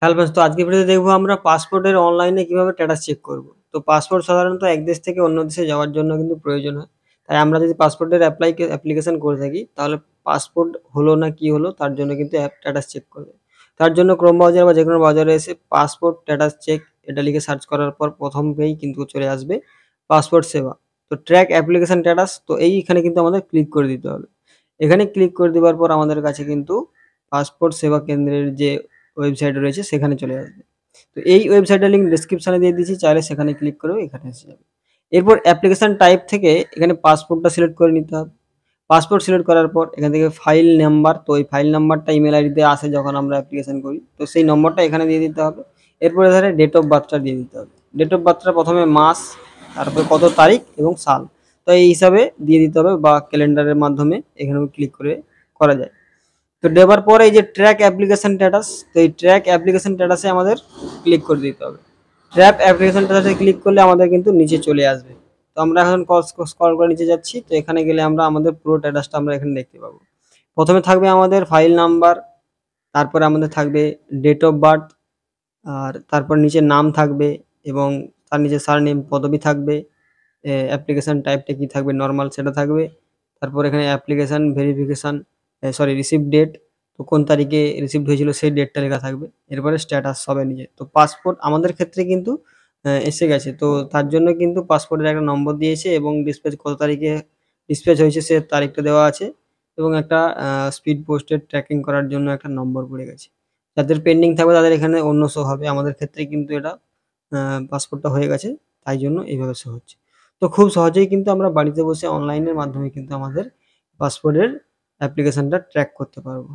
Hello friends, তো আজকে ভিডিওতে দেখবো আমরা পাসপোর্টের অনলাইনে কিভাবে স্ট্যাটাস চেক করব। তো পাসপোর্ট সাধারণত এক দেশ থেকে অন্য দেশে যাওয়ার জন্য কিন্তু প্রয়োজন হয়। তাই আমরা যদি পাসপোর্টের অ্যাপ্লিকেশন করে থাকি তাহলে পাসপোর্ট হলো না কি হলো তার জন্য কিন্তু অ্যাপ স্ট্যাটাস চেক করবে। তার জন্য ক্রোম ব্রাউজার বা যেকোনো ব্রাউজারে এসে পাসপোর্ট স্ট্যাটাস চেক এটা লিখে সার্চ করার পর প্রথমেই কিন্তু চলে আসবে পাসপোর্ট সেবা। তো ট্র্যাক অ্যাপ্লিকেশন স্ট্যাটাস, তো এইখানে কিন্তু আমাদের ক্লিক করে দিতে হবে। এখানে ক্লিক করে দেওয়ার পর আমাদের কাছে কিন্তু পাসপোর্ট সেবা কেন্দ্রের যে ওয়েবসাইট রয়েছে সেখানে চলে আসবে। তো এই ওয়েবসাইটের লিঙ্ক ডেসক্রিপশনে দিয়ে দিয়েছি, চাইলে সেখানে ক্লিক করেও এখানে এসে যাবে। এরপর অ্যাপ্লিকেশন টাইপ থেকে এখানে পাসপোর্টটা সিলেক্ট করে নিতে হবে। পাসপোর্ট সিলেক্ট করার পর এখান থেকে ফাইল নাম্বার, তো এই ফাইল নাম্বারটা ইমেল আইডিতে আসে যখন আমরা অ্যাপ্লিকেশন করি, তো সেই নম্বরটা এখানে দিয়ে দিতে হবে। এরপরে ধরে ডেট অফ বার্থটা দিয়ে দিতে হবে। ডেট অফ বার্থটা প্রথমে মাস, তারপরে কত তারিখ এবং সাল, তো এই হিসাবে দিয়ে দিতে হবে বা ক্যালেন্ডারের মাধ্যমে এখানেও ক্লিক করে করা যায়। তো দেওয়ার পরে এই যে ট্র্যাক অ্যাপ্লিকেশন স্ট্যাটাস, তো এই ট্র্যাক অ্যাপ্লিকেশন স্ট্যাটাসে আমাদের ক্লিক করে দিতে হবে। ট্র্যাক অ্যাপ্লিকেশন স্ট্যাটাসে ক্লিক করলে আমাদের কিন্তু নিচে চলে আসবে। তো আমরা এখন স্ক্রল করে নিচে যাচ্ছি, তো এখানে গেলে আমরা আমাদের পুরো স্ট্যাটাসটা আমরা এখানে দেখতে পাবো। প্রথমে থাকবে আমাদের ফাইল নাম্বার, তারপরে আমাদের থাকবে ডেট অফ বার্থ, আর তারপর নিচে নাম থাকবে এবং তার নিচে সারনেম পদবি থাকবে। অ্যাপ্লিকেশন টাইপটা কি থাকবে, নরমাল সেটা থাকবে। তারপর এখানে অ্যাপ্লিকেশন ভেরিফিকেশন, রিসিভ ডেট, তো কোন তারিখে রিসিভড হয়েছিল সেই ডেটটা লেখা থাকবে। এরপরে স্ট্যাটাস সবে নিচে। তো পাসপোর্ট আমাদের ক্ষেত্রে কিন্তু এসে গেছে, তো তার জন্য কিন্তু পাসপোর্টের একটা নম্বর দিয়েছে এবং ডিসপ্যাচ কত তারিখে ডিসপ্যাচ হয়েছে সে তারিখটা দেওয়া আছে এবং একটা স্পিড পোস্টের ট্র্যাকিং করার জন্য একটা নম্বর পড়ে গেছে। যাদের পেন্ডিং থাকবে তাদের এখানে অন্য শো হবে, আমাদের ক্ষেত্রে কিন্তু এটা পাসপোর্টটা হয়ে গেছে, তাই জন্য এইভাবে শো হচ্ছে। তো খুব সহজেই কিন্তু আমরা বাড়িতে বসে অনলাইনের মাধ্যমে কিন্তু আমাদের পাসপোর্টের অ্যাপ্লিকেশনটা ট্র্যাক করতে পারবো।